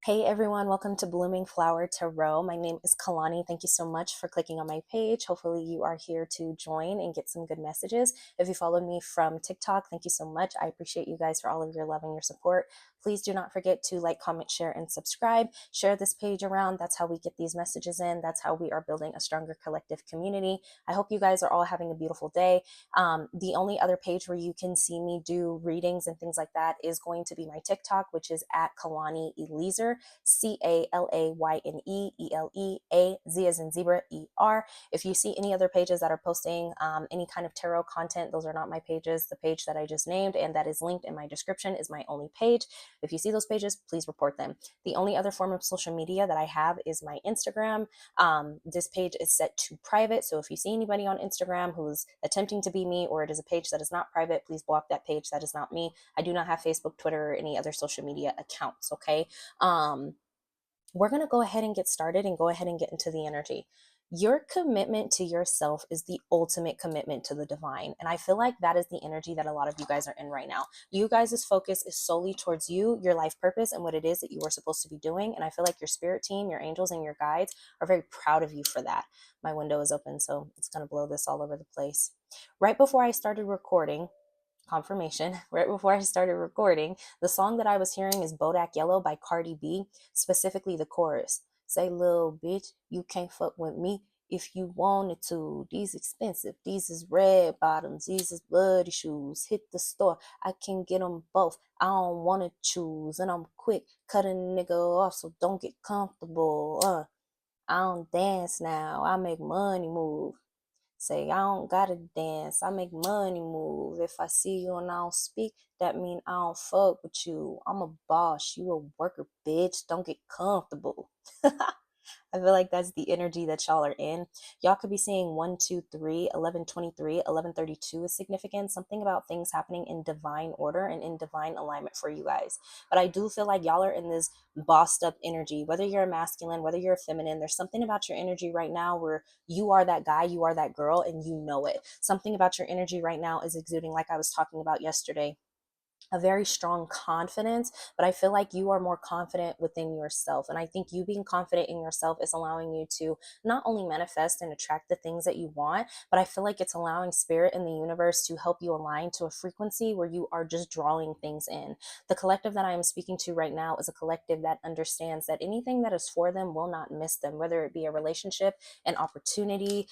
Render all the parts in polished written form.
Hey everyone, welcome to Blooming Flower Tarot. My name is Kalani. Thank you so much for clicking on my page. Hopefully you are here to join and get some good messages. If you followed me from TikTok, thank you so much. I appreciate you guys for all of your love and your support. Please do not forget to like, comment, share, and subscribe. Share this page around. That's how we get these messages in. That's how we are building a stronger collective community. I hope you guys are all having a beautiful day. The only other page where you can see me do readings and things like that is going to be my TikTok, which is at Kalani Eleaser. Kalayneeleazer, as in zebra, ER. If you see any other pages that are posting any kind of tarot content, those are not my pages. The page that I just named and that is linked in my description is my only page. If you see those pages, please report them. The only other form of social media that I have is my Instagram. This page is set to private, so if you see anybody on Instagram who's attempting to be me, or it is a page that is not private, please block that page. That is not me. I do not have Facebook, Twitter, or any other social media accounts, okay? We're going to go ahead and get started and go ahead and get into the energy. Your commitment to yourself is the ultimate commitment to the divine. And I feel like that is the energy that a lot of you guys are in right now. You guys' focus is solely towards you, your life purpose, and what it is that you are supposed to be doing. And I feel like your spirit team, your angels, and your guides are very proud of you for that. My window is open, so it's going to blow this all over the place. Right before I started recording, confirmation, right before I started recording, the song that I was hearing is Bodak Yellow by Cardi B, specifically the chorus. Say, little bitch, you can't fuck with me if you wanted to. These expensive, these is red bottoms, these is bloody shoes. Hit the store, I can get them both. I don't want to choose, and I'm quick cutting a nigga off, so don't get comfortable. I don't dance now, I make money move. Say, I don't gotta dance, I make money move. If I see you and I don't speak, that mean I don't fuck with you. I'm a boss, you a worker, bitch. Don't get comfortable. I feel like that's the energy that y'all are in. Y'all could be seeing 1, 2, 3, 11, 23, 11, 32 is significant. Something about things happening in divine order and in divine alignment for you guys. But I do feel like y'all are in this bossed up energy. Whether you're a masculine, whether you're a feminine, there's something about your energy right now where you are that guy, you are that girl, and you know it. Something about your energy right now is exuding, like I was talking about yesterday, a very strong confidence, but I feel like you are more confident within yourself. And I think you being confident in yourself is allowing you to not only manifest and attract the things that you want, but I feel like it's allowing spirit in the universe to help you align to a frequency where you are just drawing things in. The collective that I am speaking to right now is a collective that understands that anything that is for them will not miss them, whether it be a relationship, an opportunity,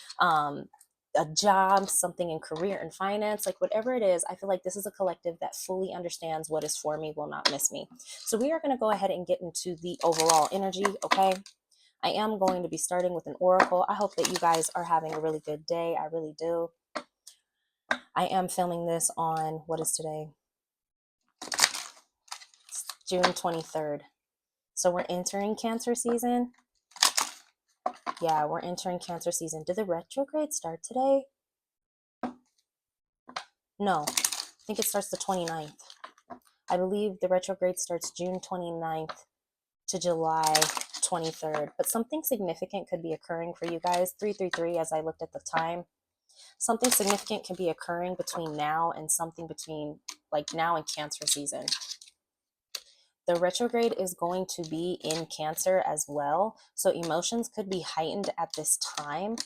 a job, something in career and finance, like whatever it is. I feel like this is a collective that fully understands what is for me will not miss me. So we are going to go ahead and get into the overall energy, okay? I am going to be starting with an oracle. I hope that you guys are having a really good day. I really do. I am filming this on, what is today? It's June 23rd. So we're entering Cancer season. Yeah, we're entering Cancer season. Did the retrograde start today? No, I think it starts the 29th. I believe the retrograde starts June 29th to July 23rd, but something significant could be occurring for you guys. 333, as I looked at the time, something significant can be occurring between now and something between like now and Cancer season. The retrograde is going to be in Cancer as well, so emotions could be heightened at this time.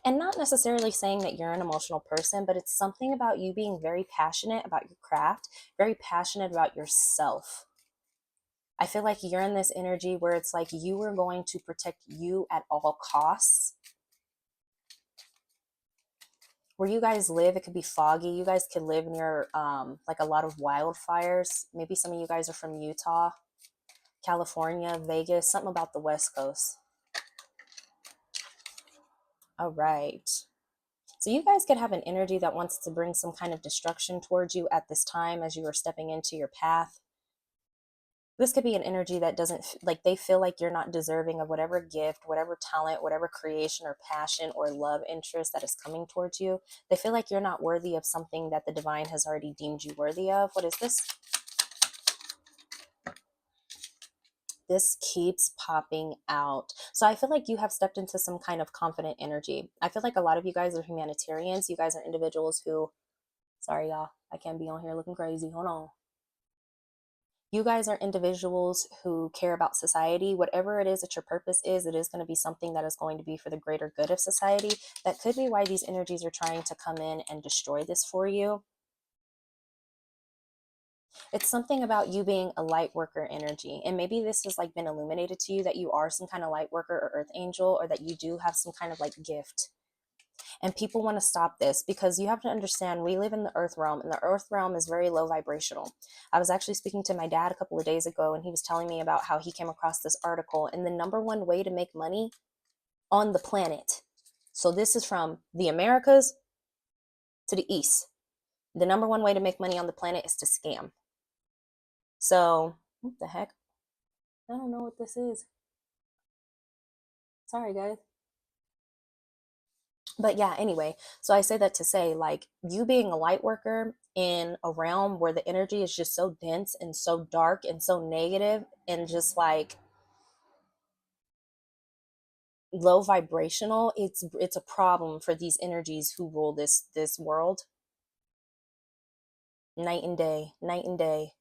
And not necessarily saying that you're an emotional person, but it's something about you being very passionate about your craft, very passionate about yourself. I feel like you're in this energy where it's like you are going to protect you at all costs. Where you guys live, it could be foggy. You guys could live near like a lot of wildfires. Maybe some of you guys are from Utah, California, Vegas, something about the West Coast. All right. So you guys could have an energy that wants to bring some kind of destruction towards you at this time as you are stepping into your path. This could be an energy that doesn't, like, they feel like you're not deserving of whatever gift, whatever talent, whatever creation or passion or love interest that is coming towards you. They feel like you're not worthy of something that the divine has already deemed you worthy of. What is this? This keeps popping out. So I feel like you have stepped into some kind of confident energy. I feel like a lot of you guys are humanitarians. You guys are individuals who, sorry y'all, I can't be on here looking crazy. Hold on. You guys are individuals who care about society. Whatever it is that your purpose is, it is going to be something that is going to be for the greater good of society. That could be why these energies are trying to come in and destroy this for you. It's something about you being a light worker energy. And maybe this has like been illuminated to you that you are some kind of light worker or earth angel, or that you do have some kind of like gift. And people want to stop this because you have to understand we live in the earth realm, and the earth realm is very low vibrational. I was actually speaking to my dad a couple of days ago, and he was telling me about how he came across this article, and the number one way to make money on the planet. So this is from the Americas to the East. The number one way to make money on the planet is to scam. So, what the heck? I don't know what this is. Sorry, guys. But yeah, anyway, so I say that to say, like, you being a light worker in a realm where the energy is just so dense and so dark and so negative and just like low vibrational, it's a problem for these energies who rule this world. Night and day, night and day.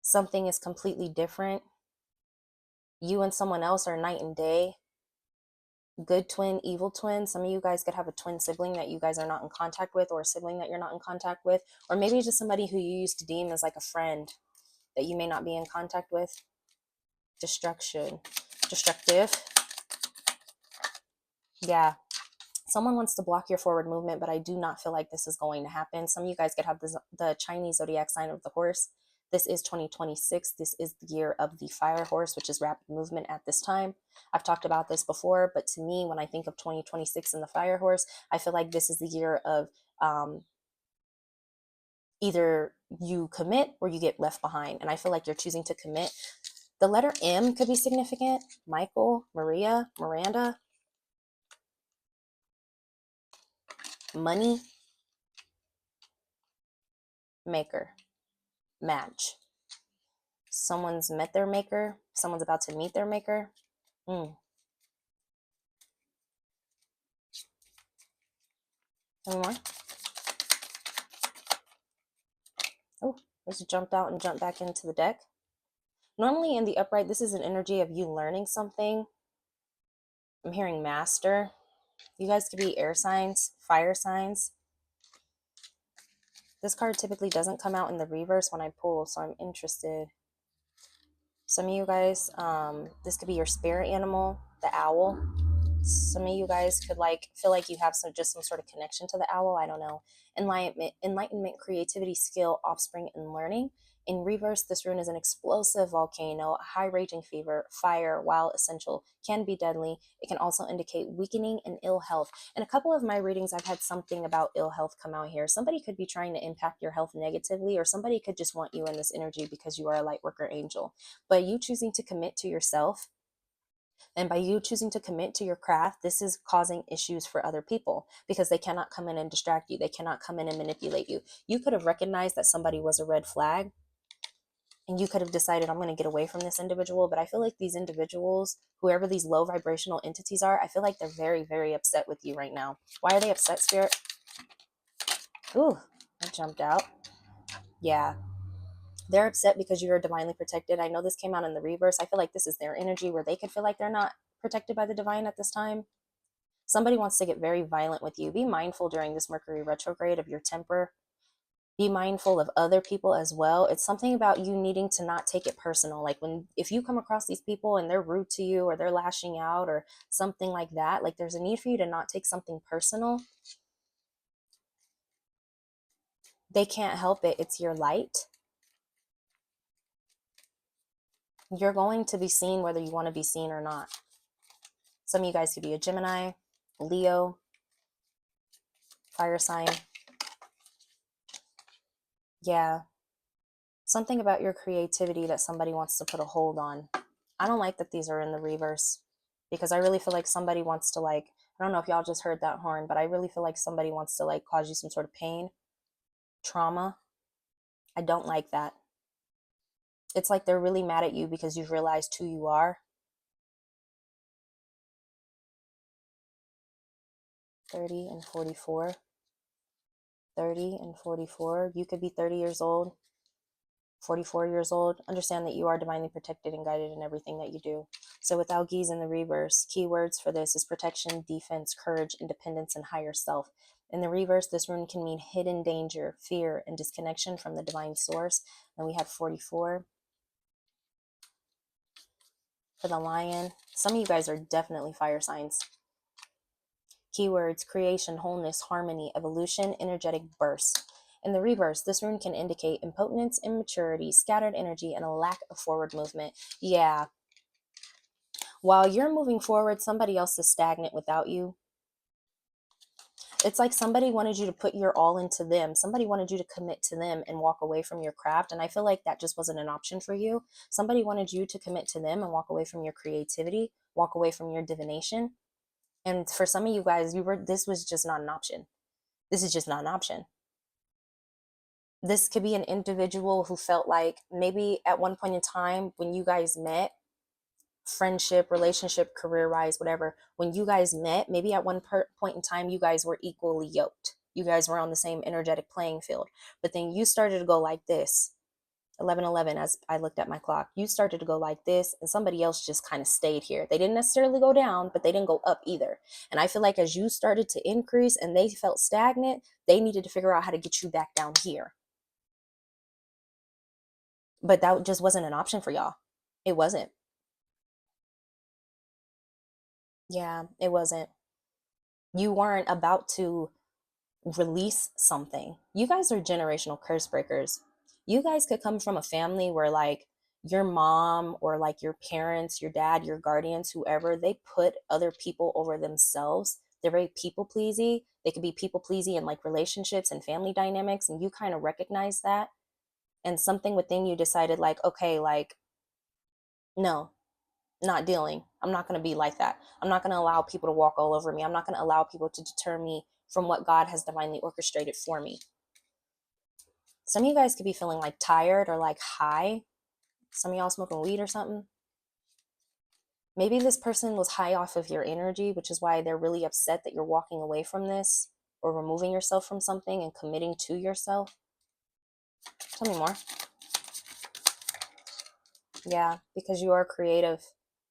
Something is completely different. You and someone else are night and day. Good twin, evil twin. Some of you guys could have a twin sibling that you guys are not in contact with, or a sibling that you're not in contact with, or maybe just somebody who you used to deem as like a friend that you may not be in contact with. Destruction, destructive. Yeah, someone wants to block your forward movement, but I do not feel like this is going to happen. Some of you guys could have the Chinese zodiac sign of the horse. This is 2026. This is the year of the fire horse, which is rapid movement at this time. I've talked about this before, but to me, when I think of 2026 and the fire horse, I feel like this is the year of either you commit or you get left behind. And I feel like you're choosing to commit. The letter M could be significant. Michael, Maria, Miranda. Money, maker, match. Someone's met their maker. Someone's about to meet their maker. Any more? Oh, just jumped out and jumped back into the deck. Normally in the upright, this is an energy of you learning something. I'm hearing master. You guys could be air signs, fire signs. This card typically doesn't come out in the reverse when I pull, so I'm interested. Some of you guys, this could be your spirit animal, the owl. Some of you guys could like feel like you have some sort of connection to the owl. I don't know. Enlightenment, creativity, skill, offspring, and learning. In reverse, this rune is an explosive volcano, a high raging fever. Fire, while essential, can be deadly. It can also indicate weakening and ill health. In a couple of my readings, I've had something about ill health come out here. Somebody could be trying to impact your health negatively, or somebody could just want you in this energy because you are a light worker angel. But you choosing to commit to yourself, and by you choosing to commit to your craft, this is causing issues for other people because they cannot come in and distract you. They cannot come in and manipulate you. You could have recognized that somebody was a red flag, and you could have decided, I'm going to get away from this individual. But I feel like these individuals, whoever these low vibrational entities are, I feel like they're very, very upset with you right now. Why are they upset, Spirit? Ooh, I jumped out. Yeah. They're upset because you are divinely protected. I know this came out in the reverse. I feel like this is their energy where they could feel like they're not protected by the divine at this time. Somebody wants to get very violent with you. Be mindful during this Mercury retrograde of your temper. Be mindful of other people as well. It's something about you needing to not take it personal. Like if you come across these people and they're rude to you or they're lashing out or something like that, like there's a need for you to not take something personal. They can't help it. It's your light. You're going to be seen whether you want to be seen or not. Some of you guys could be a Gemini, Leo, fire sign. Yeah. Something about your creativity that somebody wants to put a hold on. I don't like that these are in the reverse because I really feel like somebody wants to like, I don't know if y'all just heard that horn, but I really feel like somebody wants to like cause you some sort of pain, trauma. I don't like that. It's like they're really mad at you because you've realized who you are. 30 and 44. 30 and 44. You could be 30 years old. 44 years old. Understand that you are divinely protected and guided in everything that you do. So with Algiz in the reverse, keywords for this is protection, defense, courage, independence, and higher self. In the reverse, this rune can mean hidden danger, fear, and disconnection from the divine source. And we had 44 for the lion. Some of you guys are definitely fire signs. Keywords: creation, wholeness, harmony, evolution, energetic burst. In the reverse, this rune can indicate impotence, immaturity, scattered energy, and a lack of forward movement. Yeah. While you're moving forward, somebody else is stagnant without you. It's like somebody wanted you to put your all into them. Somebody wanted you to commit to them and walk away from your craft. And I feel like that just wasn't an option for you. Somebody wanted you to commit to them and walk away from your creativity, walk away from your divination. And for some of you guys, this was just not an option. This is just not an option. This could be an individual who felt like maybe at one point in time when you guys met, friendship, relationship, career wise, whatever, when you guys met, maybe at one point in time, you guys were equally yoked. You guys were on the same energetic playing field. But then you started to go like this, 11:11, as I looked at my clock. You started to go like this, and somebody else just kind of stayed here. They didn't necessarily go down, but they didn't go up either. And I feel like as you started to increase and they felt stagnant, they needed to figure out how to get you back down here. But that just wasn't an option for y'all. It wasn't. Yeah, it wasn't. You weren't about to release something. You guys are generational curse breakers. You guys could come from a family where like your mom or like your parents, your dad, your guardians, whoever, they put other people over themselves. They're very people pleasy. They could be people pleasy in like relationships and family dynamics, and you kind of recognize that. And something within you decided like, okay, like no, not dealing. I'm not going to be like that. I'm not going to allow people to walk all over me. I'm not going to allow people to deter me from what God has divinely orchestrated for me. Some of you guys could be feeling like tired or like high. Some of y'all smoking weed or something. Maybe this person was high off of your energy, which is why they're really upset that you're walking away from this or removing yourself from something and committing to yourself. Tell me more. Yeah, because you are creative.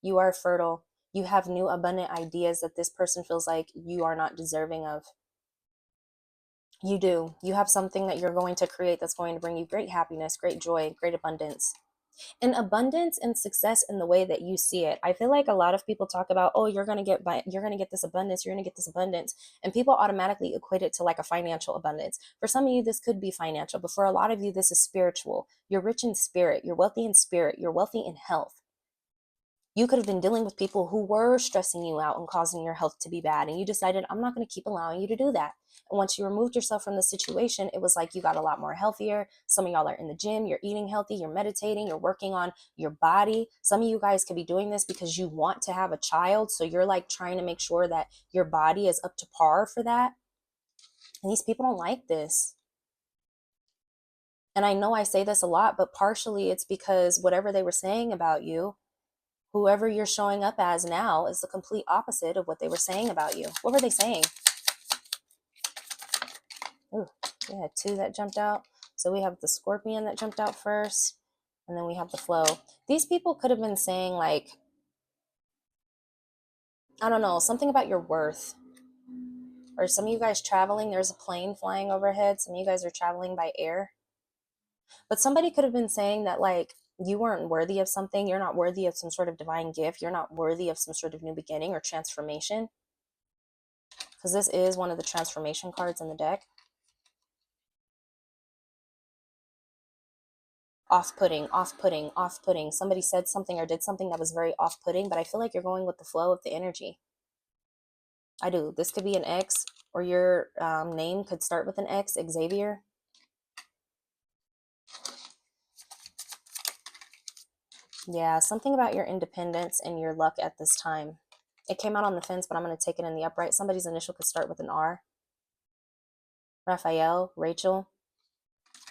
You are fertile. You have new abundant ideas that this person feels like you are not deserving of. You do. You have something that you're going to create that's going to bring you great happiness, great joy, great abundance. And abundance and success in the way that you see it. I feel like a lot of people talk about, oh, you're going to get this abundance, you're going to get this abundance, and people automatically equate it to like a financial abundance. For some of you this could be financial, but for a lot of you this is spiritual. You're rich in spirit, you're wealthy in spirit, you're wealthy in health. You could have been dealing with people who were stressing you out and causing your health to be bad, and you decided, I'm not going to keep allowing you to do that. And once you removed yourself from the situation, it was like you got a lot more healthier. Some of y'all are in the gym, you're eating healthy, you're meditating, you're working on your body. Some of you guys could be doing this because you want to have a child, so you're like trying to make sure that your body is up to par for that. And these people don't like this. And I know I say this a lot, but partially it's because whatever they were saying about you, whoever you're showing up as now is the complete opposite of what they were saying about you. What were they saying? Ooh, we had two that jumped out. So we have the scorpion that jumped out first, and then we have the flow. These people could have been saying like, I don't know, something about your worth. Or some of you guys traveling, there's a plane flying overhead. Some of you guys are traveling by air. But somebody could have been saying that like, you weren't worthy of something. You're not worthy of some sort of divine gift. You're not worthy of some sort of new beginning or transformation. Because this is one of the transformation cards in the deck. Off-putting, off-putting, off-putting. Somebody said something or did something that was very off-putting, but I feel like you're going with the flow of the energy. I do. This could be an X, or your name could start with an X, Xavier. Yeah, something about your independence and your luck at this time. It came out on the fence, but I'm going to take it in the upright. Somebody's initial could start with an R. Raphael, Rachel,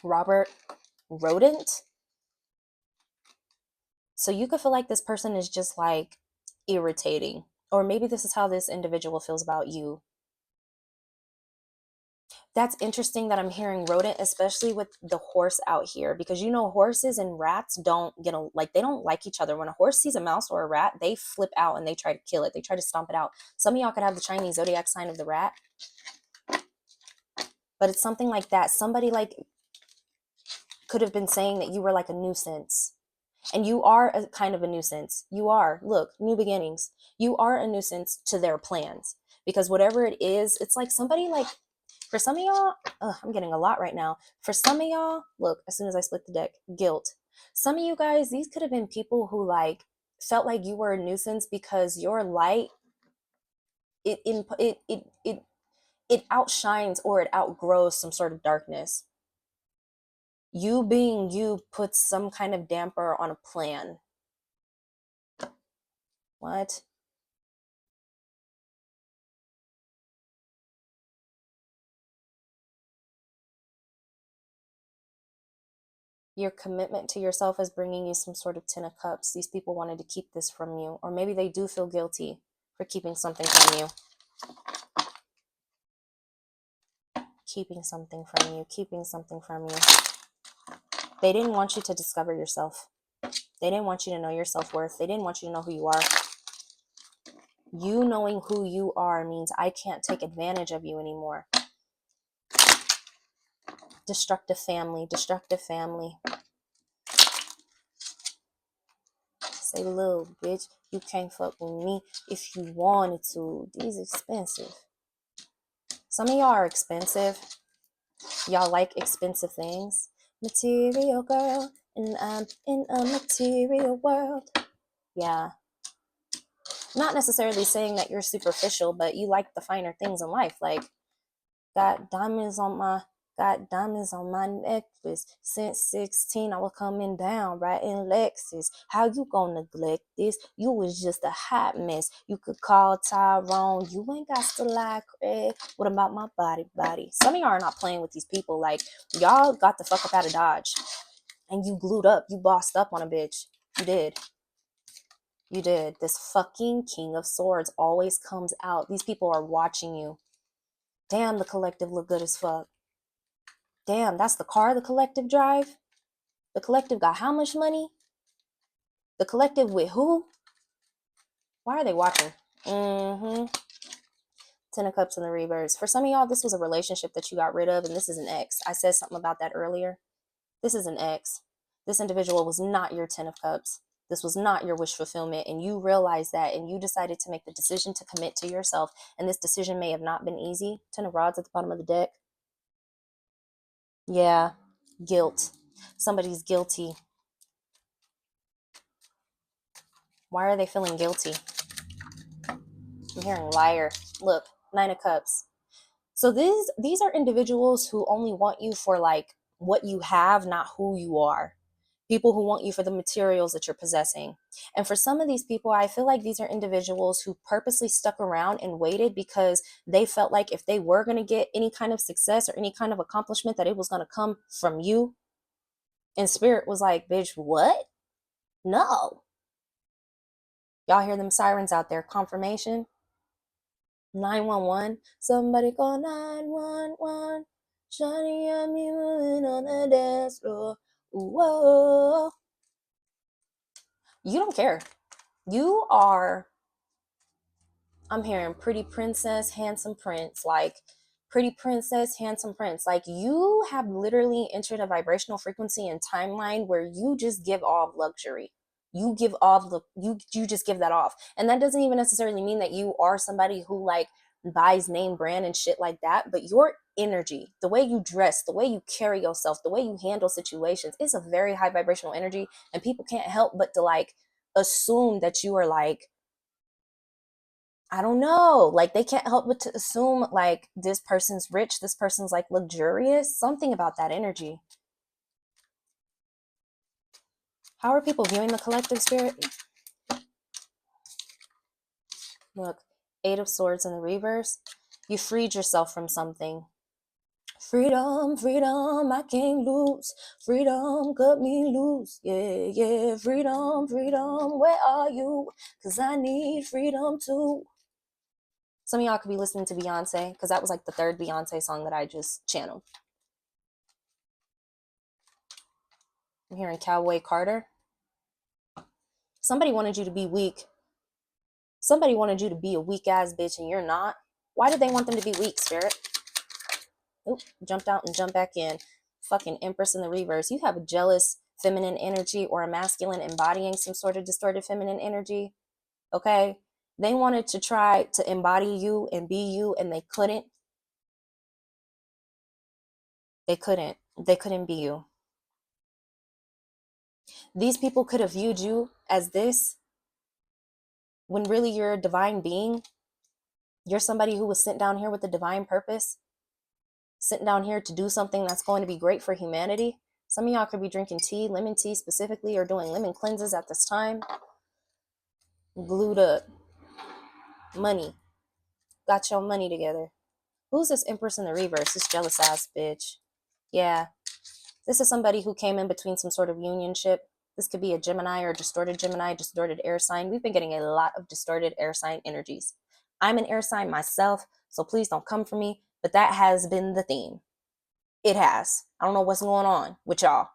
Robert, Rodent. So you could feel like this person is just like irritating. Or maybe this is how this individual feels about you. That's interesting that I'm hearing rodent, especially with the horse out here, because horses and rats don't get like, they don't like each other. When a horse sees a mouse or a rat, they flip out and they try to kill it. They try to stomp it out. Some of y'all could have the Chinese zodiac sign of the rat, but it's something like that. Somebody like could have been saying that you were like a nuisance. And you are a kind of a nuisance. You are. Look, new beginnings. You are a nuisance to their plans. Because whatever it is, it's like somebody like, for some of y'all, I'm getting a lot right now. For some of y'all, look, as soon as I split the deck, guilt. Some of you guys, these could have been people who like felt like you were a nuisance because your light, it outshines or it outgrows some sort of darkness. You being you puts some kind of damper on a plan. What? Your commitment to yourself is bringing you some sort of 10 of cups. These people wanted to keep this from you, or maybe they do feel guilty for keeping something from you. Keeping something from you, keeping something from you. They didn't want you to discover yourself. They didn't want you to know your self-worth. They didn't want you to know who you are. You knowing who you are means I can't take advantage of you anymore. Destructive family, destructive family. Say, little bitch, you can't fuck with me if you wanted to. These expensive. Some of y'all are expensive. Y'all like expensive things. Material girl, and I'm in a material world. Yeah. Not necessarily saying that you're superficial, but you like the finer things in life. Like, got diamonds on my necklace. Since 16, I was coming down right in Lexus. How you gonna neglect this? You was just a hot mess. You could call Tyrone. You ain't got to lie, Craig. What about my body? Some of y'all are not playing with these people. Like, y'all got the fuck up out of Dodge. And you glued up. You bossed up on a bitch. You did. You did. This fucking King of Swords always comes out. These people are watching you. Damn, the collective look good as fuck. Damn, that's the car the collective drive? The collective got how much money? The collective with who? Why are they watching? Mm-hmm. 10 of Cups in the reverse. For some of y'all, this was a relationship that you got rid of, and this is an ex. I said something about that earlier. This is an ex. This individual was not your 10 of Cups. This was not your wish fulfillment, and you realized that, and you decided to make the decision to commit to yourself, and this decision may have not been easy. 10 of Rods at the bottom of the deck. Yeah, guilt. Somebody's guilty. Why are they feeling guilty? I'm hearing liar. Look, 9 of Cups. So these are individuals who only want you for like what you have, not who you are. People who want you for the materials that you're possessing. And for some of these people, I feel like these are individuals who purposely stuck around and waited because they felt like if they were going to get any kind of success or any kind of accomplishment, that it was going to come from you. And spirit was like, bitch, what? No. Y'all hear them sirens out there? Confirmation. 911. Somebody call 911. Shawty got me moving on the dance floor. Whoa. You don't care. You are, I'm hearing pretty princess, handsome prince. Like, pretty princess, handsome prince. Like, you have literally entered a vibrational frequency and timeline where you just give off luxury. You give off the you just give that off. And that doesn't even necessarily mean that you are somebody who like buys name brand and shit like that, but your energy, the way you dress, the way you carry yourself, the way you handle situations is a very high vibrational energy, and people can't help but to like assume that you are like, I don't know, like they can't help but to assume like this person's rich, this person's like luxurious, something about that energy. How are people viewing the collective spirit? Look, 8 of Swords in the reverse. You freed yourself from something. Freedom, freedom, I can't lose. Freedom, cut me loose. Yeah, yeah, freedom, freedom, where are you? Cause I need freedom too. Some of y'all could be listening to Beyonce, because that was like the third Beyonce song that I just channeled. I'm hearing Cowboy Carter. Somebody wanted you to be weak. Somebody wanted you to be a weak ass bitch and you're not. Why did they want them to be weak, Spirit? Oop, jumped out and jumped back in. Fucking Empress in the reverse. You have a jealous feminine energy or a masculine embodying some sort of distorted feminine energy. Okay? They wanted to try to embody you and be you, and they couldn't. They couldn't. They couldn't be you. These people could have viewed you as this when really you're a divine being. You're somebody who was sent down here with a divine purpose, sent down here to do something that's going to be great for humanity. Some of y'all could be drinking tea, lemon tea specifically, or doing lemon cleanses at this time. Glued up. Money. Got your money together. Who's this Empress in the reverse? This jealous ass bitch. Yeah. This is somebody who came in between some sort of unionship. This could be a Gemini or distorted Gemini, distorted air sign. We've been getting a lot of distorted air sign energies. I'm an air sign myself, so please don't come for me. But that has been the theme. It has. I don't know what's going on with y'all.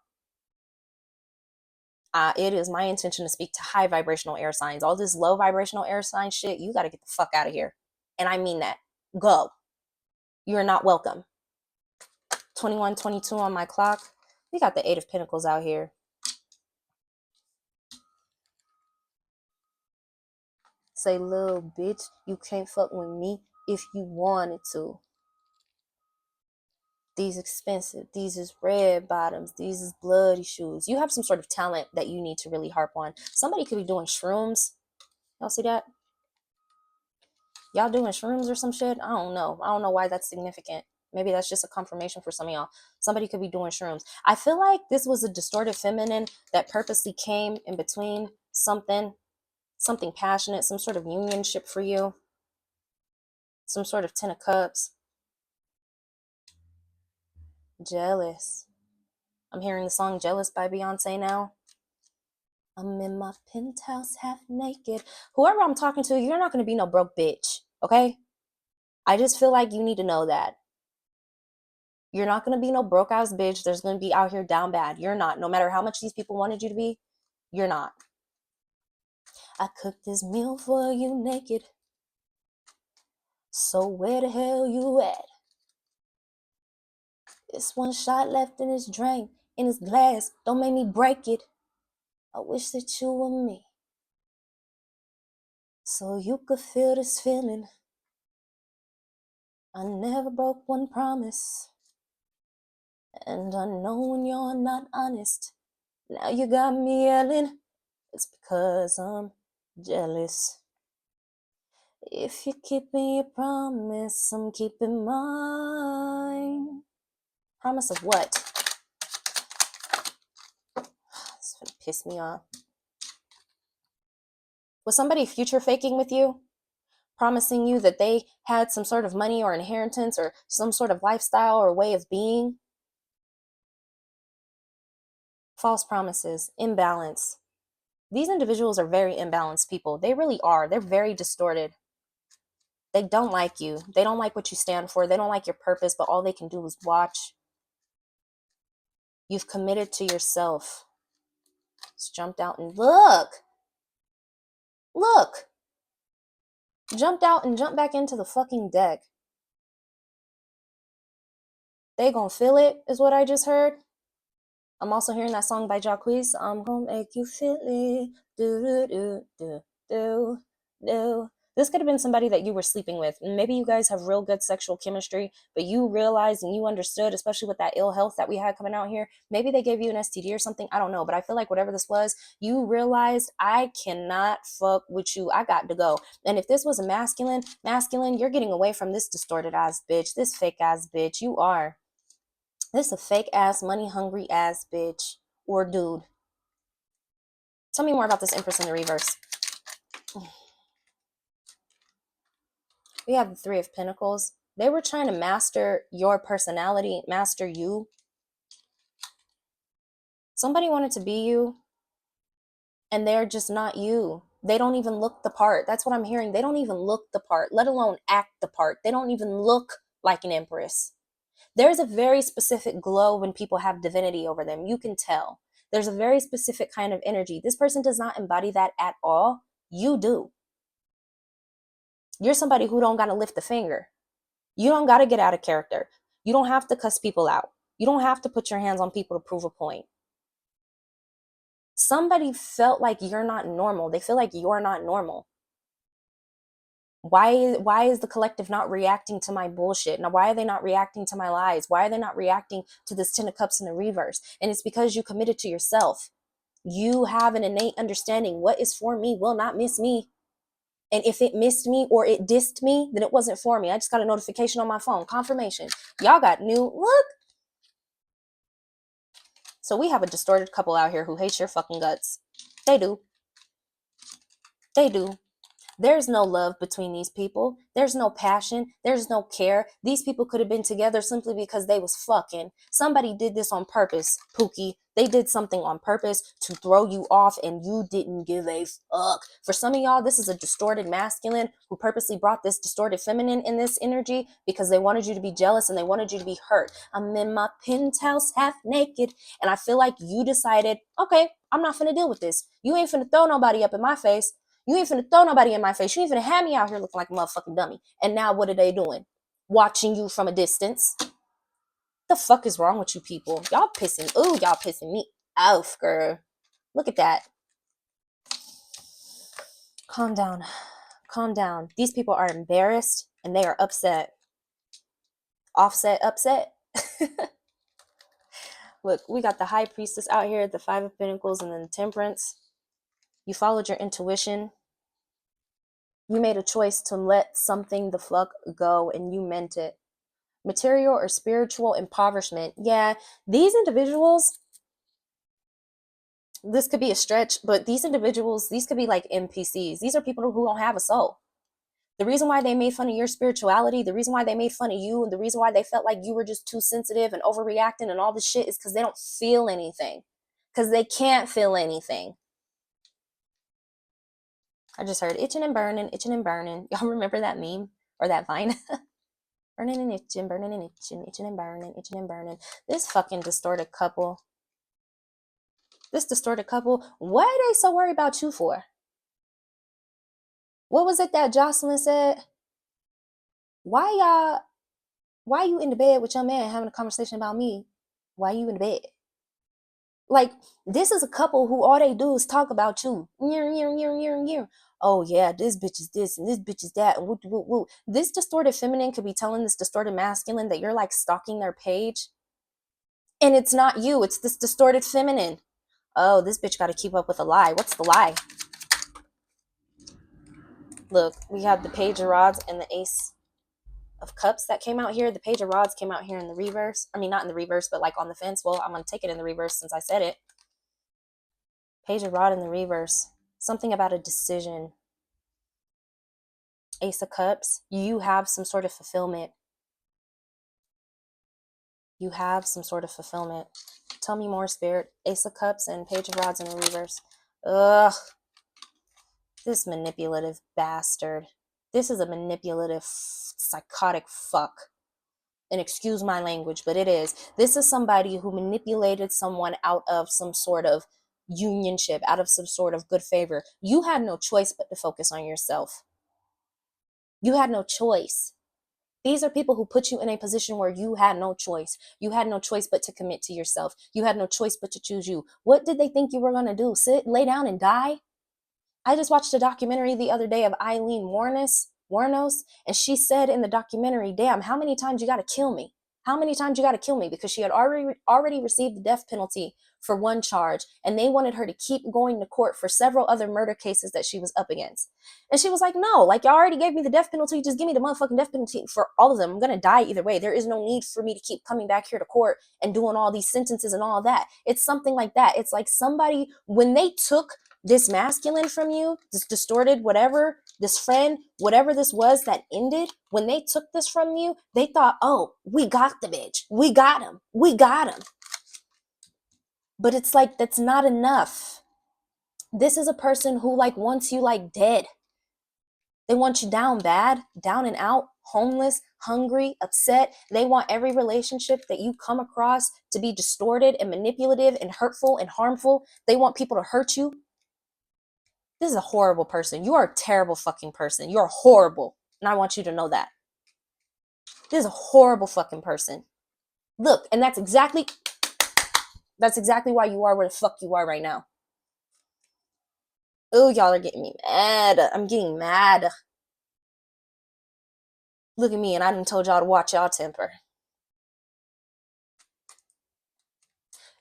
It is my intention to speak to high vibrational air signs. All this low vibrational air sign shit, you got to get the fuck out of here. And I mean that. Go. You're not welcome. 21:22 on my clock. We got the 8 of Pentacles out here. Say, little bitch, you can't fuck with me if you wanted to. These expensive, these is red bottoms, these is bloody shoes. You have some sort of talent that you need to really harp on. Somebody could be doing shrooms. Y'all see that? Y'all doing shrooms or some shit? I don't know. I don't know why that's significant. Maybe that's just a confirmation for some of y'all. Somebody could be doing shrooms. I feel like this was a distorted feminine that purposely came in between something passionate, some sort of unionship for you, some sort of 10 of cups. Jealous. I'm hearing the song Jealous by Beyonce now. I'm in my penthouse half naked. Whoever I'm talking to, you're not going to be no broke bitch, okay? I just feel like you need to know that. You're not going to be no broke ass bitch that's going to be out here down bad. You're not. No matter how much these people wanted you to be, you're not. I cooked this meal for you naked. So where the hell you at? It's one shot left in his drink, in his glass. Don't make me break it. I wish that you were me, so you could feel this feeling. I never broke one promise, and I know when you're not honest. Now you got me yelling. It's because I'm jealous. If you're keeping your promise, I'm keeping mine. Promise of what? It's gonna piss me off. Was somebody future faking with you? Promising you that they had some sort of money or inheritance or some sort of lifestyle or way of being? False promises, imbalance. These individuals are very imbalanced people. They really are. They're very distorted. They don't like you. They don't like what you stand for. They don't like your purpose, but all they can do is watch. You've committed to yourself. Just jumped out and look. Jumped out and jumped back into the fucking deck. They gonna feel it, is what I just heard. I'm also hearing that song by Jacquees. I'm gonna make you feel it. Do, do, do, do, do. This could have been somebody that you were sleeping with. Maybe you guys have real good sexual chemistry, but you realized and you understood, especially with that ill health that we had coming out here. Maybe they gave you an STD or something. I don't know, but I feel like whatever this was, you realized, I cannot fuck with you. I got to go. And if this was a masculine, you're getting away from this distorted ass bitch, this fake ass bitch. You are. This is a fake ass, money hungry ass bitch or dude. Tell me more about this Empress in the reverse. We have the 3 of Pentacles. They were trying to master your personality, master you. Somebody wanted to be you, and they're just not you. They don't even look the part. That's what I'm hearing. They don't even look the part, let alone act the part. They don't even look like an empress. There's a very specific glow when people have divinity over them. You can tell. There's a very specific kind of energy. This person does not embody that at all. You do. You're somebody who don't got to lift a finger. You don't got to get out of character. You don't have to cuss people out. You don't have to put your hands on people to prove a point. Somebody felt like you're not normal. They feel like you're not normal. Why is the collective not reacting to my bullshit? Now, why are they not reacting to my lies? Why are they not reacting to this 10 of cups in the reverse? And it's because you committed to yourself. You have an innate understanding. What is for me will not miss me. And if it missed me or it dissed me, then it wasn't for me. I just got a notification on my phone. Confirmation. Y'all got new. Look. So we have a distorted couple out here who hates your fucking guts. They do. They do. There's no love between these people. There's no passion. There's no care. These people could have been together simply because they was fucking. Somebody did this on purpose, Pookie. They did something on purpose to throw you off and you didn't give a fuck. For some of y'all, this is a distorted masculine who purposely brought this distorted feminine in this energy because they wanted you to be jealous and they wanted you to be hurt. I'm in my penthouse half naked and I feel like you decided, okay, I'm not finna deal with this. You ain't finna throw nobody up in my face. You ain't finna throw nobody in my face. You ain't finna have me out here looking like a motherfucking dummy. And now what are they doing? Watching you from a distance. The fuck is wrong with you people? Y'all pissing me off, girl. Look at that. Calm down. Calm down. These people are embarrassed and they are upset. Offset, upset. Look, we got the High Priestess out here, the Five of Pentacles, and then the Temperance. You followed your intuition. You made a choice to let something the fuck go and you meant it. Material or spiritual impoverishment. Yeah, these individuals, this could be a stretch, but these individuals, these could be like NPCs. These are people who don't have a soul. The reason why they made fun of your spirituality, the reason why they made fun of you, and the reason why they felt like you were just too sensitive and overreacting and all this shit is because they don't feel anything. Because they can't feel anything. I just heard itching and burning, itching and burning. Y'all remember that meme or that Vine? Burning and itching, burning and itching, itching and burning, itching and burning. This fucking distorted couple. This distorted couple, what are they so worried about you for? What was it that Jocelyn said? Why you in the bed with your man having a conversation about me? Why you in the bed? Like, this is a couple who all they do is talk about you. Oh yeah, this bitch is this and this bitch is that and woo woo woo. This distorted feminine could be telling this distorted masculine that you're like stalking their page. And it's not you, it's this distorted feminine. Oh, this bitch got to keep up with a lie. What's the lie? Look, we have the Page of Rods and the Ace of Cups that came out here. The Page of Rods came out here in the reverse. I mean, not in the reverse, but like on the fence. Well, I'm going to take it in the reverse since I said it. Page of Rod in the reverse. Something about a decision. Ace of Cups. You have some sort of fulfillment. You have some sort of fulfillment. Tell me more, Spirit. Ace of Cups and Page of Rods in the reverse. Ugh. This manipulative bastard. This is a manipulative, psychotic fuck. And excuse my language, but it is. This is somebody who manipulated someone out of some sort of unionship, out of some sort of good favor. You had no choice but to focus on yourself. You had no choice. These are people who put you in a position where you had no choice. You had no choice but to commit to yourself. You had no choice but to choose you. What did they think you were going to do? Sit, lay down and die? I just watched a documentary the other day of Eileen Wuornos, and she said in the documentary, damn, how many times you got to kill me? How many times you got to kill me? Because she had already received the death penalty for one charge, and they wanted her to keep going to court for several other murder cases that she was up against. And she was like, no, like, y'all already gave me the death penalty. Just give me the motherfucking death penalty for all of them. I'm going to die either way. There is no need for me to keep coming back here to court and doing all these sentences and all that. It's something like that. It's like somebody, when they took this masculine from you, this distorted whatever, this friend, whatever this was that ended, when they took this from you, they thought, oh, we got the bitch. We got him. We got him. But it's like, that's not enough. This is a person who like wants you like dead. They want you down bad, down and out, homeless, hungry, upset. They want every relationship that you come across to be distorted and manipulative and hurtful and harmful. They want people to hurt you. This is a horrible person. You are a terrible fucking person. You're horrible. And I want you to know that. This is a horrible fucking person. Look, and that's exactly why you are where the fuck you are right now. Oh, y'all are getting me mad. I'm getting mad. Look at me, and I done told y'all to watch y'all temper.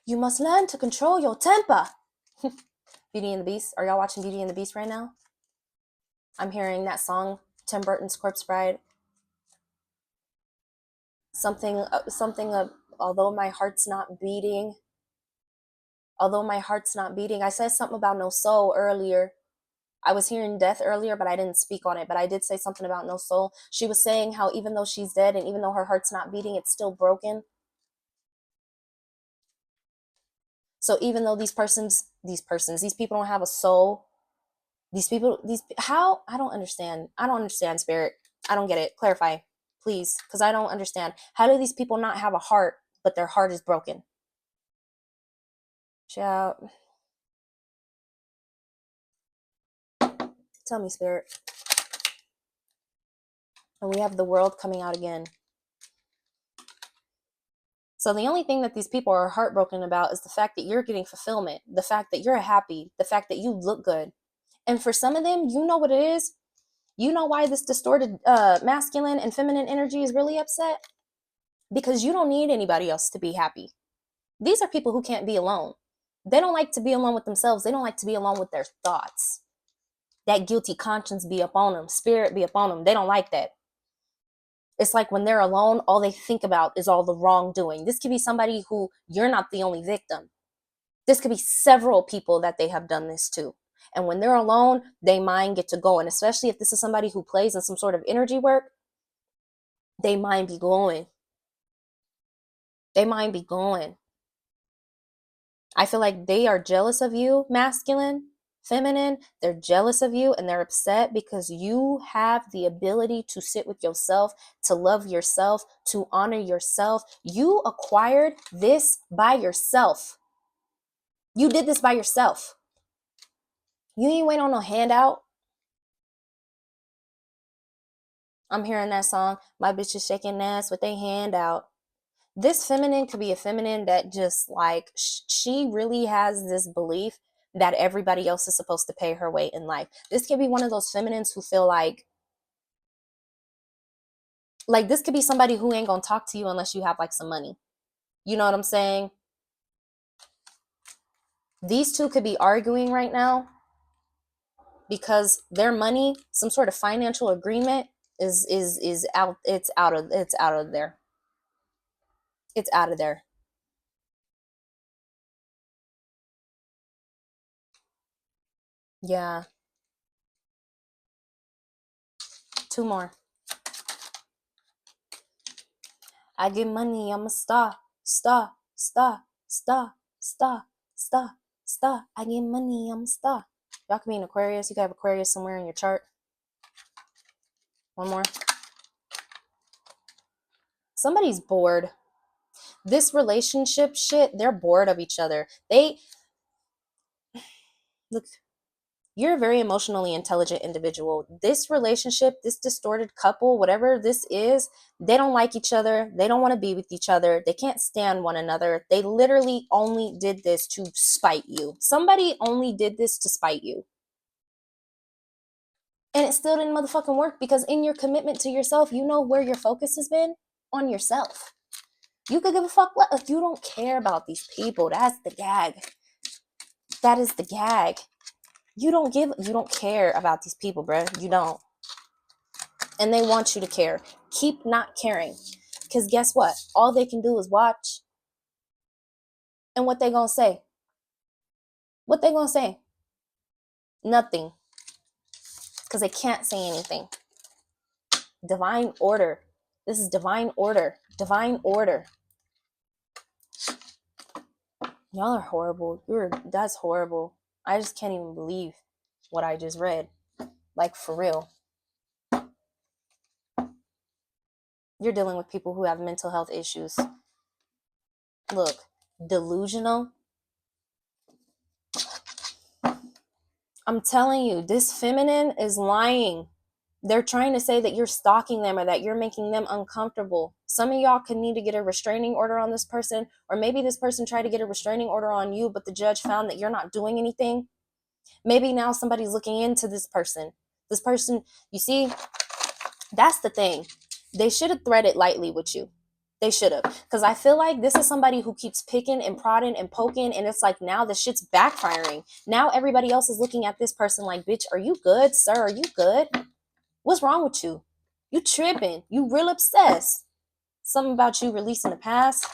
You must learn to control your temper. Beauty and the Beast. Are y'all watching Beauty and the Beast right now? I'm hearing that song, Tim Burton's Corpse Bride. Something, although my heart's not beating. I said something about no soul earlier. I was hearing death earlier, but I didn't speak on it. But I did say something about no soul. She was saying how even though she's dead and even though her heart's not beating, it's still broken. So even though these people don't have a soul, how? I don't understand. Spirit. I don't get it. Clarify, please, because I don't understand. How do these people not have a heart, but their heart is broken? Shout. Tell me, Spirit. And we have the world coming out again. So the only thing that these people are heartbroken about is the fact that you're getting fulfillment, the fact that you're happy, the fact that you look good. And for some of them, you know what it is? You know why this distorted masculine and feminine energy is really upset? Because you don't need anybody else to be happy. These are people who can't be alone. They don't like to be alone with themselves. They don't like to be alone with their thoughts. That guilty conscience be up on them, spirit be up on them. They don't like that. It's like when they're alone, all they think about is all the wrongdoing. This could be somebody who you're not the only victim. This could be several people that they have done this to. And when they're alone, they mind get to going, especially if this is somebody who plays in some sort of energy work, they mind be going. I feel like they are jealous of you, masculine, feminine. They're jealous of you and they're upset because you have the ability to sit with yourself, to love yourself, to honor yourself. You acquired this by yourself. You did this by yourself. You ain't wait on no handout. I'm hearing that song, my bitch is shaking ass with a hand out. This feminine could be a feminine that just like, she really has this belief that everybody else is supposed to pay her way in life. This could be one of those feminines who feel like this could be somebody who ain't gonna talk to you unless you have like some money. You know what I'm saying? These two could be arguing right now because their money, some sort of financial agreement is out. It's out of there. It's out of there. Yeah. Two more. I get money, I'm a star. Star. I get money, I'm a star. Y'all can be an Aquarius. You can have Aquarius somewhere in your chart. One more. Somebody's bored. This relationship shit, they're bored of each other. Look, you're a very emotionally intelligent individual. This relationship, this distorted couple, whatever this is, they don't like each other. They don't want to be with each other. They can't stand one another. They literally only did this to spite you. Somebody only did this to spite you. And it still didn't motherfucking work because in your commitment to yourself, you know where your focus has been? On yourself. You could give a fuck what if you don't care about these people. That's the gag. That is the gag. You don't care about these people, bro. You don't. And they want you to care. Keep not caring. Because guess what? All they can do is watch. And what they gonna say? What they gonna say? Nothing. Because they can't say anything. Divine order. This is divine order. Divine order. Y'all are horrible. That's horrible. I just can't even believe what I just read. Like, for real. You're dealing with people who have mental health issues. Look, delusional. I'm telling you, this feminine is lying. They're trying to say that you're stalking them or that you're making them uncomfortable. Some of y'all could need to get a restraining order on this person, or maybe this person tried to get a restraining order on you, but the judge found that you're not doing anything. Maybe now somebody's looking into this person. This person, you see, that's the thing. They should have threaded lightly with you. They should have. Because I feel like this is somebody who keeps picking and prodding and poking. And it's like now the shit's backfiring. Now everybody else is looking at this person like, bitch, are you good, sir? Are you good? What's wrong with you? You tripping. You real obsessed. Something about you releasing the past.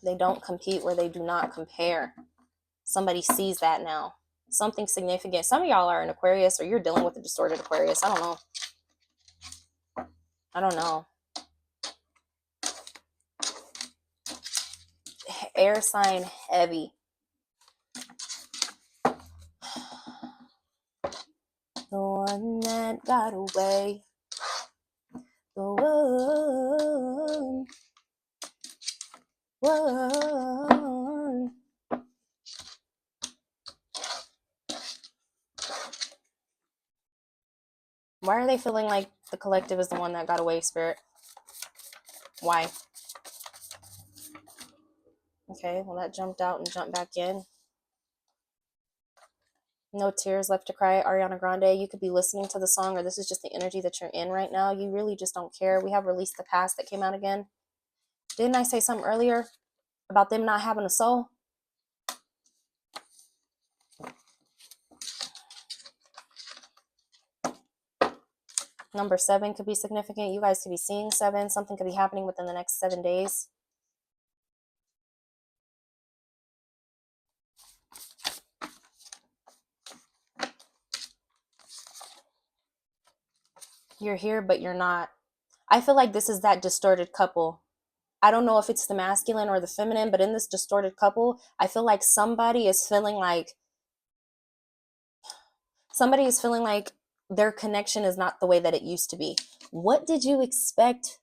They don't compete where they do not compare. Somebody sees that now. Something significant. Some of y'all are an Aquarius or you're dealing with a distorted Aquarius. I don't know. I don't know. Air sign heavy. The one that got away. The one. Why are they feeling like the collective is the one that got away, Spirit? Why? Okay, well, that jumped out and jumped back in. No tears left to cry. Ariana Grande, you could be listening to the song, or this is just the energy that you're in right now. You really just don't care. We have Released the Past that came out again. Didn't I say something earlier about them not having a soul? Number 7 could be significant. You guys could be seeing 7. Something could be happening within the next 7 days. You're here, but you're not. I feel like this is that distorted couple. I don't know if it's the masculine or the feminine, but in this distorted couple, I feel like somebody is feeling like their connection is not the way that it used to be. What did you expect?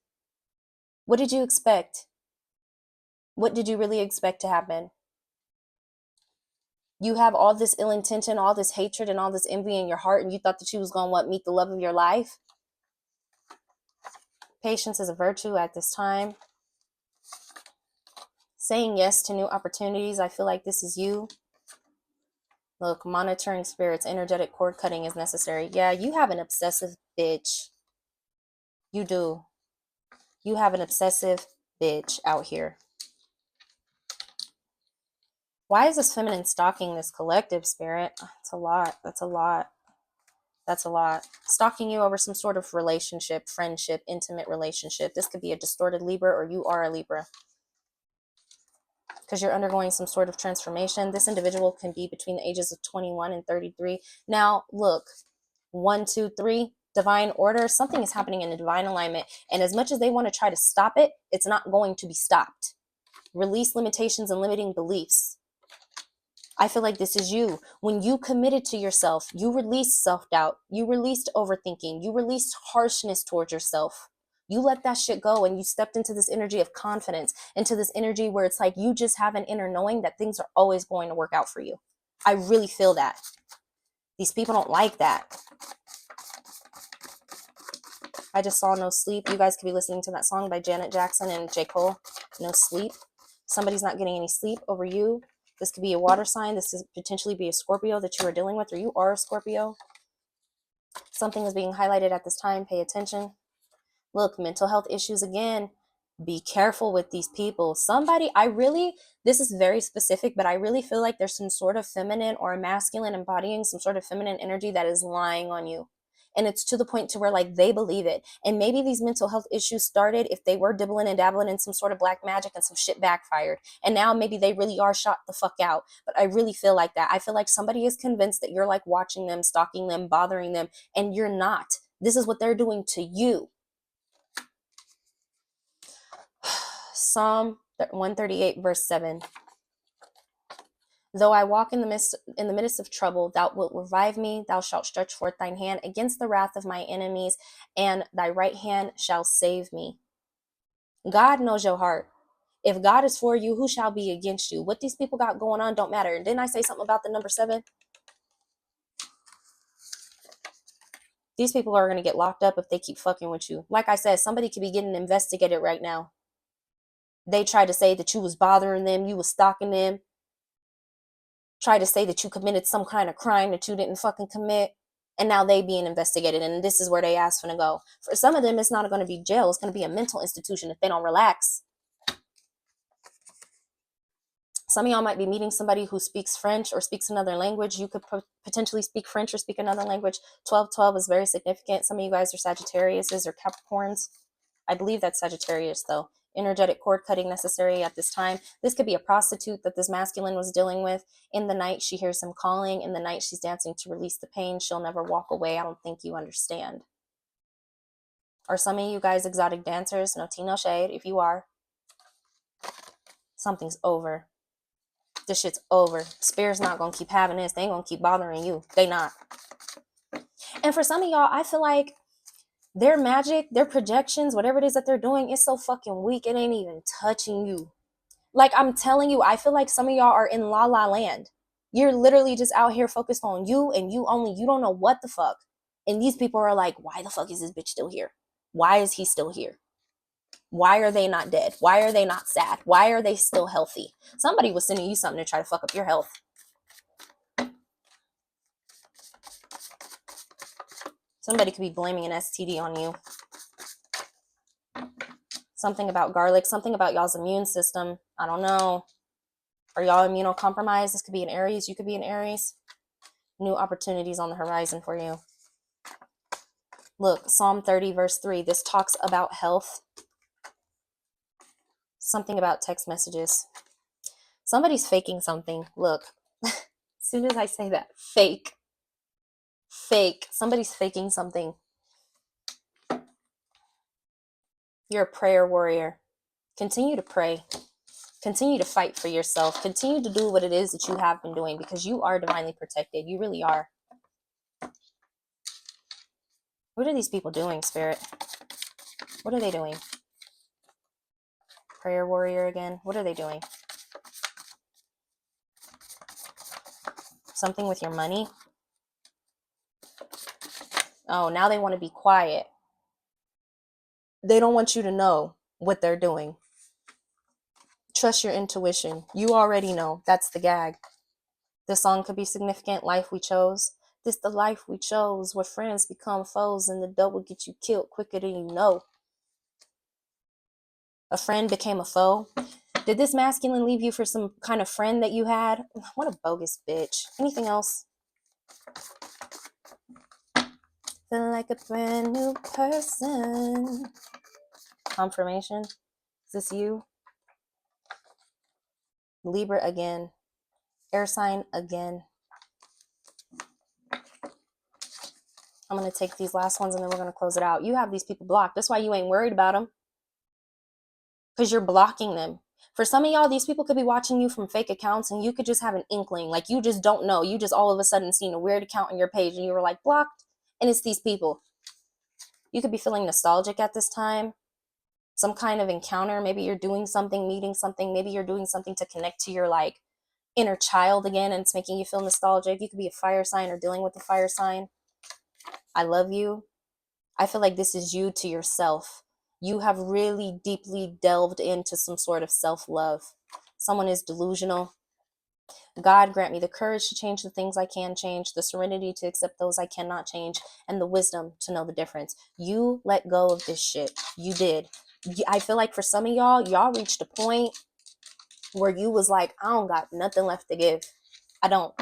What did you expect? What did you really expect to happen? You have all this ill intention, all this hatred, and all this envy in your heart, and you thought that you was going to meet the love of your life? Patience is a virtue at this time. Saying yes to new opportunities. I feel like this is you. Look, monitoring spirits, energetic cord cutting is necessary. Yeah, you have an obsessive bitch. You do. You have an obsessive bitch out here. Why is this feminine stalking this collective, Spirit? That's a lot. That's a lot. That's a lot. Stalking you over some sort of relationship, friendship, intimate relationship. This could be a distorted Libra, or you are a Libra. Because you're undergoing some sort of transformation. This individual can be between the ages of 21 and 33. Now, look, 1, 2, 3, divine order. Something is happening in the divine alignment. And as much as they want to try to stop it, it's not going to be stopped. Release limitations and limiting beliefs. I feel like this is you. When you committed to yourself, you released self-doubt. You released overthinking. You released harshness towards yourself. You let that shit go and you stepped into this energy of confidence, into this energy where it's like you just have an inner knowing that things are always going to work out for you. I really feel that. These people don't like that. I just saw No Sleep. You guys could be listening to that song by Janet Jackson and J. Cole. No sleep. Somebody's not getting any sleep over you. This could be a water sign. This could potentially be a Scorpio that you are dealing with, or you are a Scorpio. Something is being highlighted at this time. Pay attention. Look, mental health issues again. Be careful with these people. This is very specific, but I really feel like there's some sort of feminine or a masculine embodying some sort of feminine energy that is lying on you. And it's to the point to where like they believe it. And maybe these mental health issues started if they were dibbling and dabbling in some sort of black magic and some shit backfired. And now maybe they really are shot the fuck out. But I really feel like that. I feel like somebody is convinced that you're like watching them, stalking them, bothering them, and you're not. This is what they're doing to you. Psalm 138 verse 7. Though I walk in the midst of trouble, thou wilt revive me. Thou shalt stretch forth thine hand against the wrath of my enemies, and thy right hand shall save me. God knows your heart. If God is for you, who shall be against you? What these people got going on don't matter. Didn't I say something about the number 7? These people are going to get locked up if they keep fucking with you. Like I said, somebody could be getting investigated right now. They tried to say that you was bothering them, you was stalking them, tried to say that you committed some kind of crime that you didn't fucking commit, and now they being investigated, and this is where they ask for to go. For some of them, it's not going to be jail. It's going to be a mental institution if they don't relax. Some of y'all might be meeting somebody who speaks French or speaks another language. You could potentially speak French or speak another language. 1212 is very significant. Some of you guys are Sagittariuses or Capricorns. I believe that's Sagittarius, though. Energetic cord cutting necessary at this time. This could be a prostitute that this masculine was dealing with. In the night, she hears him calling. In the night, she's dancing to release the pain. She'll never walk away. I don't think you understand. Or some of you guys exotic dancers, no tea, no shade. If you are, something's over. This shit's over. Spirit's not gonna keep having this. They ain't gonna keep bothering you. They not. And for some of y'all, I feel like their magic, their projections, whatever it is that they're doing, is so fucking weak. It ain't even touching you. Like I'm telling you, I feel like some of y'all are in la la land. You're literally just out here focused on you and you only. You don't know what the fuck. And these people are like, why the fuck is this bitch still here? Why is he still here? Why are they not dead? Why are they not sad? Why are they still healthy? Somebody was sending you something to try to fuck up your health. Somebody could be blaming an STD on you. Something about garlic, something about y'all's immune system. I don't know. Are y'all immunocompromised? This could be an Aries. You could be an Aries. New opportunities on the horizon for you. Look, Psalm 30, verse 3. This talks about health. Something about text messages. Somebody's faking something. Look, as soon as I say that, fake. Fake. Somebody's faking something. You're a prayer warrior. Continue to pray. Continue to fight for yourself. Continue to do what it is that you have been doing because you are divinely protected. You really are. What are these people doing, Spirit? What are they doing? Prayer warrior again. What are they doing? Something with your money? Oh, now they want to be quiet. They don't want you to know what they're doing. Trust your intuition. You already know. That's the gag. This song could be significant. Life we chose. This the life we chose, where friends become foes and the dope will get you killed quicker than you know. A friend became a foe. Did this masculine leave you for some kind of friend that you had? What a bogus bitch. Anything else? Feeling like a brand new person. Confirmation. Is this you? Libra again. Air sign again. I'm going to take these last ones and then we're going to close it out. You have these people blocked. That's why you ain't worried about them. Because you're blocking them. For some of y'all, these people could be watching you from fake accounts and you could just have an inkling. Like you just don't know. You just all of a sudden seen a weird account on your page and you were like blocked. And it's these people. You could be feeling nostalgic at this time. Some kind of encounter. Maybe you're doing something, meeting something. Maybe you're doing something to connect to your like inner child again and it's making you feel nostalgic. You could be a fire sign or dealing with a fire sign. I love you. I feel like this is you to yourself. You have really deeply delved into some sort of self-love. Someone is delusional. God grant me the courage to change the things I can change, the serenity to accept those I cannot change, and the wisdom to know the difference. You let go of this shit. You did. I feel like for some of y'all reached a point where you was like, I don't got nothing left to give. I don't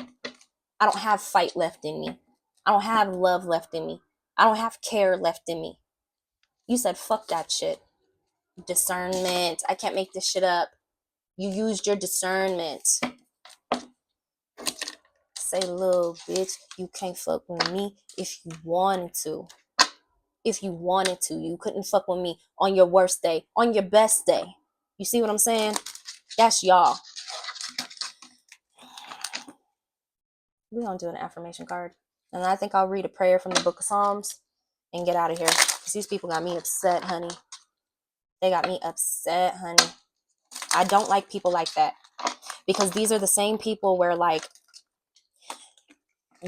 have fight left in me. I don't have love left in me. I don't have care left in me. You said, fuck that shit. Discernment. I can't make this shit up. You used your discernment. Say, little bitch, you can't fuck with me if you wanted to. If you wanted to. You couldn't fuck with me on your worst day, on your best day. You see what I'm saying? That's y'all. We're going to do an affirmation card. And I think I'll read a prayer from the book of Psalms and get out of here. Because these people got me upset, honey. They got me upset, honey. I don't like people like that. Because these are the same people where, like,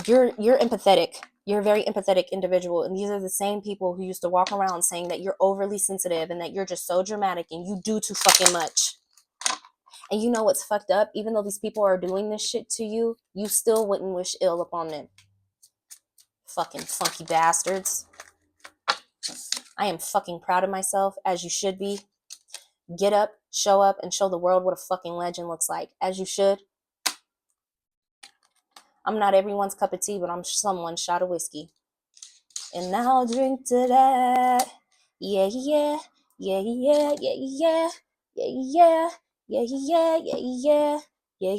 you're empathetic. You're a very empathetic individual. And these are the same people who used to walk around saying that you're overly sensitive and that you're just so dramatic and you do too fucking much. And you know what's fucked up? Even though these people are doing this shit to you, you still wouldn't wish ill upon them. Fucking funky bastards. I am fucking proud of myself, as you should be. Get up, and show the world what a fucking legend looks like, as you should. I'm not everyone's cup of tea, but I'm someone's shot of whiskey. And I'll drink to that. Yeah, yeah, yeah, yeah, yeah, yeah, yeah, yeah, yeah, yeah, yeah, yeah, yeah,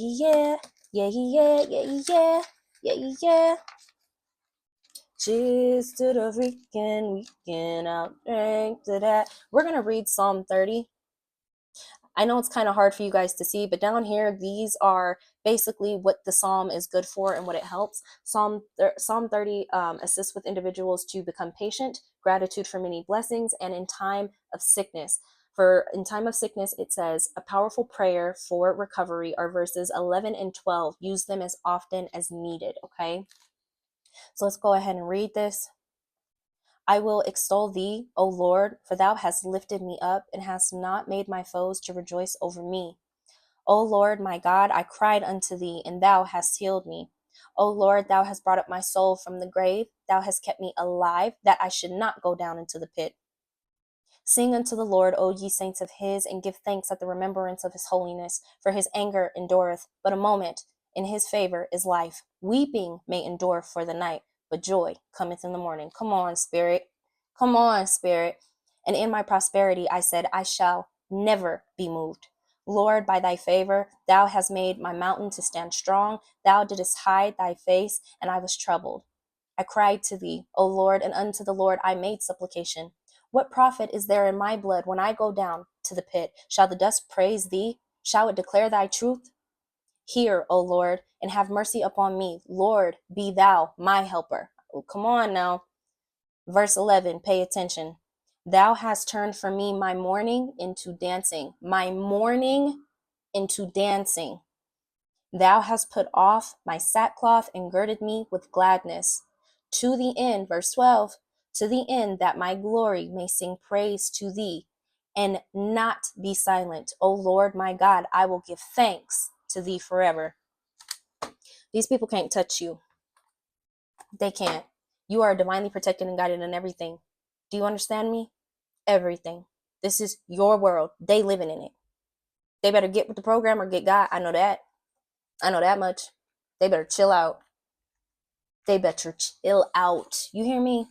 yeah, yeah, yeah, yeah, yeah, yeah. Cheers to the freaking weekend. I'll drink to that. We're gonna read Psalm 30. I know it's kind of hard for you guys to see, but down here, these are basically what the psalm is good for and what it helps. Psalm 30 assists with individuals to become patient, gratitude for many blessings, and in time of sickness. For in time of sickness, it says a powerful prayer for recovery are verses 11 and 12. Use them as often as needed, okay? So let's go ahead and read this. I will extol thee, O Lord, for thou hast lifted me up and hast not made my foes to rejoice over me. O Lord, my God, I cried unto thee, and thou hast healed me. O Lord, thou hast brought up my soul from the grave. Thou hast kept me alive, that I should not go down into the pit. Sing unto the Lord, O ye saints of his, and give thanks at the remembrance of his holiness. For his anger endureth but a moment, in his favor is life. Weeping may endure for the night, but joy cometh in the morning. Come on, Spirit. Come on, Spirit. And in my prosperity I said, I shall never be moved. Lord, by thy favor, thou hast made my mountain to stand strong. Thou didst hide thy face, and I was troubled. I cried to thee, O Lord, and unto the Lord I made supplication. What profit is there in my blood when I go down to the pit? Shall the dust praise thee? Shall it declare thy truth? Hear, O Lord, and have mercy upon me. Lord, be thou my helper. Oh, come on now. Verse 11, pay attention. Thou hast turned for me my mourning into dancing. My mourning into dancing. Thou hast put off my sackcloth and girded me with gladness. To the end, verse 12, to the end that my glory may sing praise to thee and not be silent. O Lord my God, I will give thanks to thee forever. These people can't touch you. They can't. You are divinely protected and guided in everything. Do you understand me? Everything. This is your world. They living in it. They better get with the program or get God. I know that. I know that much. They better chill out. They better chill out. You hear me?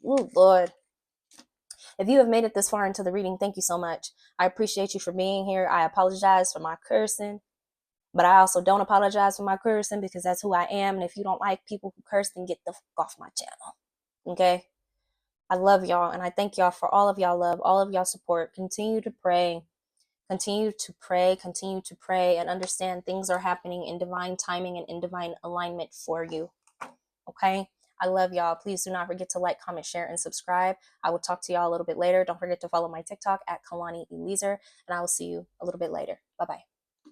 Oh, Lord. If you have made it this far into the reading, thank you so much. I appreciate you for being here. I apologize for my cursing, but I also don't apologize for my cursing because that's who I am. And if you don't like people who curse, then get the fuck off my channel. Okay? I love y'all, and I thank y'all for all of y'all love, all of y'all support. Continue to pray. Continue to pray. Continue to pray and understand things are happening in divine timing and in divine alignment for you. Okay? I love y'all. Please do not forget to like, comment, share, and subscribe. I will talk to y'all a little bit later. Don't forget to follow my TikTok at Kalani Eliezer, and I will see you a little bit later. Bye-bye.